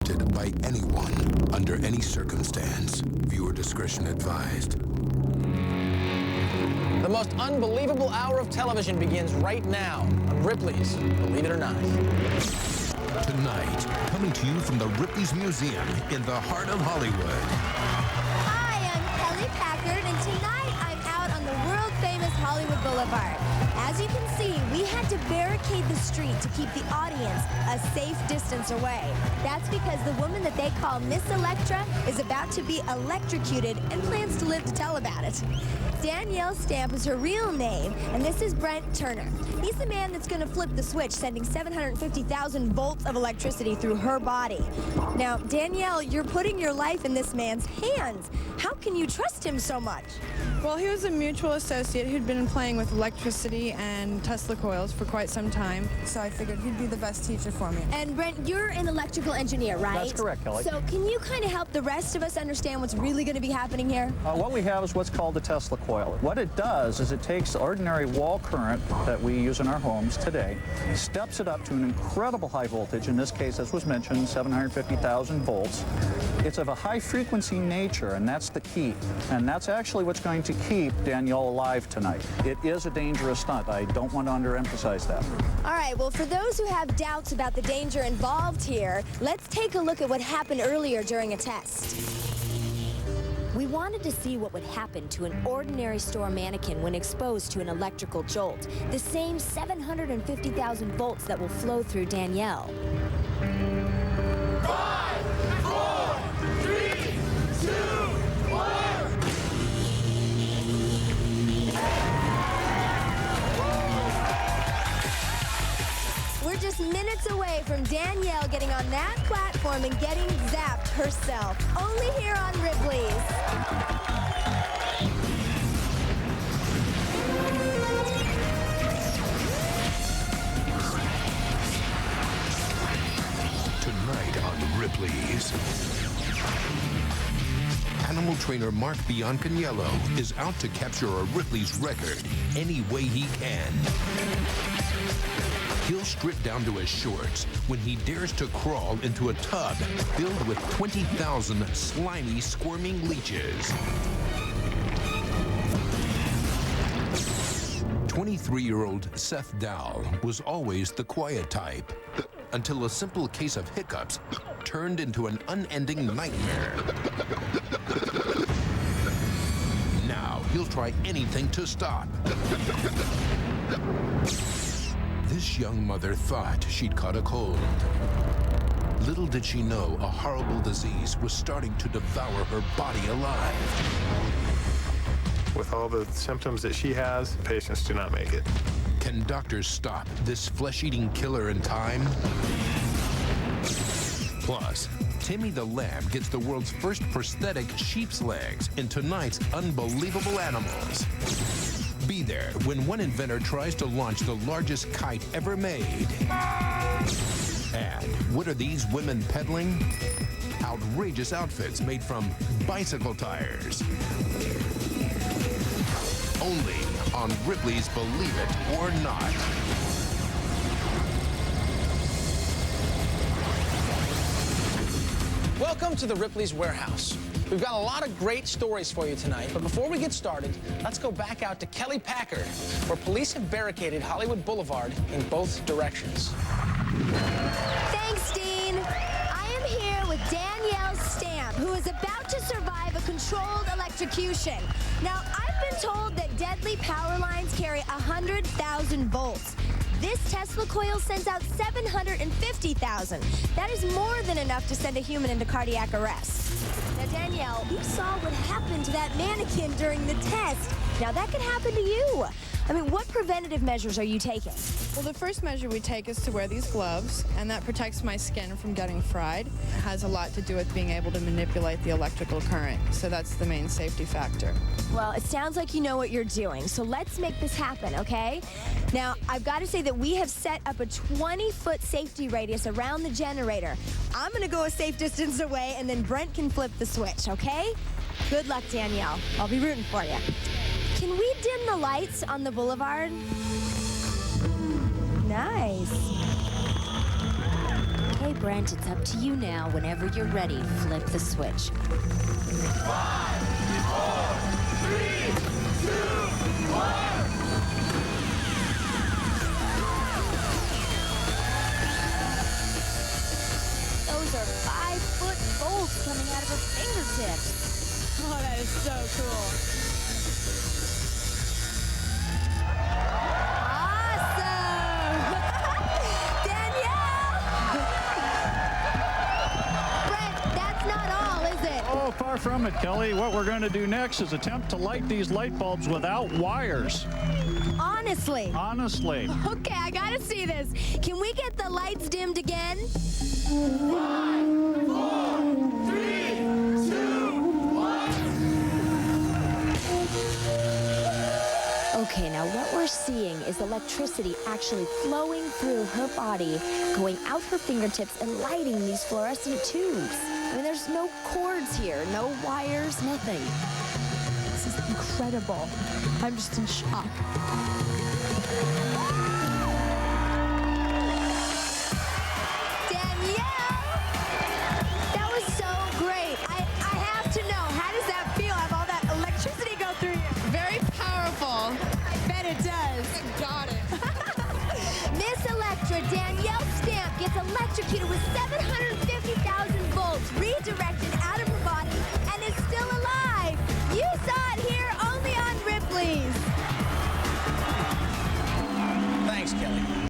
attempted by anyone under any circumstance. Viewer discretion advised. The most unbelievable hour of television begins right now on Ripley's Believe It or Not. Tonight, coming to you from the Ripley's Museum in the heart of Hollywood. Hi, I'm Kelly Packard, and tonight I'm out on the world-famous Hollywood Boulevard. As you can see, we had to barricade the street to keep the audience a safe distance away. That's because the woman that they call Miss Electra is about to be electrocuted and plans to live to tell about it. Danielle Stampe is her real name, and this is Brent Turner. He's the man that's going to flip the switch, sending 750,000 volts of electricity through her body. Now, Danielle, you're putting your life in this man's hands. How can you trust him so much? Well, he was a mutual associate who'd been playing with electricity and Tesla coils for quite some time, so I figured he'd be the best teacher for me. And Brent, you're an electrical engineer, right? That's correct, Kelly. So can you kind of help the rest of us understand what's really going to be happening here? What we have is what's called the Tesla coil. What it does is it takes ordinary wall current that we use in our homes today, steps it up to an incredible high voltage, in this case, as was mentioned, 750,000 volts. It's of a high frequency nature, and that's the key. And that's actually what's going to keep Danielle alive tonight. It is a dangerous stunt. I don't want to underemphasize that. All right, well, for those who have doubts about the danger involved here, let's take a look at what happened earlier during a test. We wanted to see what would happen to an ordinary store mannequin when exposed to an electrical jolt, the same 750,000 volts that will flow through Danielle. 5, 4, 3, 2, 1. We're just minutes away from Danielle getting on that platform and getting zapped herself. Only here on Ripley's. Tonight on Ripley's. Animal trainer Mark Biancaniello is out to capture a Ripley's record any way he can. He'll strip down to his shorts when he dares to crawl into a tub filled with 20,000 slimy, squirming leeches. 23-year-old Seth Dowell was always the quiet type, until a simple case of hiccups turned into an unending nightmare. Now he'll try anything to stop. This young mother thought she'd caught a cold. Little did she know a horrible disease was starting to devour her body alive. With all the symptoms that she has, patients do not make it. Can doctors stop this flesh-eating killer in time? Plus, Timmy the Lamb gets the world's first prosthetic sheep's legs in tonight's Unbelievable Animals. Be there when one inventor tries to launch the largest kite ever made. And what are these women peddling? Outrageous outfits made from bicycle tires. Only on Ripley's Believe It or Not. Welcome to the Ripley's Warehouse. We've got a lot of great stories for you tonight, but before we get started, let's go back out to Kelly Packard, where police have barricaded Hollywood Boulevard in both directions. Thanks, Dean. I am here with Danielle Stampe, who is about to survive a controlled electrocution. Now, I've been told that deadly power lines carry 100,000 volts. This Tesla coil sends out 750,000. That is more than enough to send a human into cardiac arrest. Now, Danielle, you saw what happened to that mannequin during the test. Now, that could happen to you. I mean, what preventative measures are you taking? Well, the first measure we take is to wear these gloves, and that protects my skin from getting fried. It has a lot to do with being able to manipulate the electrical current, so that's the main safety factor. Well, it sounds like you know what you're doing, so let's make this happen, okay? Now, I've got to say that we have set up a 20-foot safety radius around the generator. I'm going to go a safe distance away, and then Brent can flip the switch, okay? Good luck, Danielle. I'll be rooting for you. Can we dim the lights on the boulevard? Nice. Okay, Brent, it's up to you now. Whenever you're ready, flip the switch. 5, 4, 3, 2, 1. Those are 5-foot bolts coming out of her fingertips. Oh, that is so cool. Awesome! Danielle! Brent, that's not all, is it? Oh, far from it, Kelly. What we're going to do next is attempt to light these light bulbs without wires. Honestly. Honestly. Okay, I gotta see this. Can we get the lights dimmed again? 5, 4, 3, 2, 1. Okay, now what we're seeing is electricity actually flowing through her body, going out her fingertips and lighting these fluorescent tubes. I mean, there's no cords here, no wires, nothing. This is incredible. I'm just in shock. Danielle! That was so great. I have to know, how does that feel? Have all that electricity go through you? Very powerful. I bet it does. Got it. Miss Electra, Danielle Stampe gets electrocuted with 750,000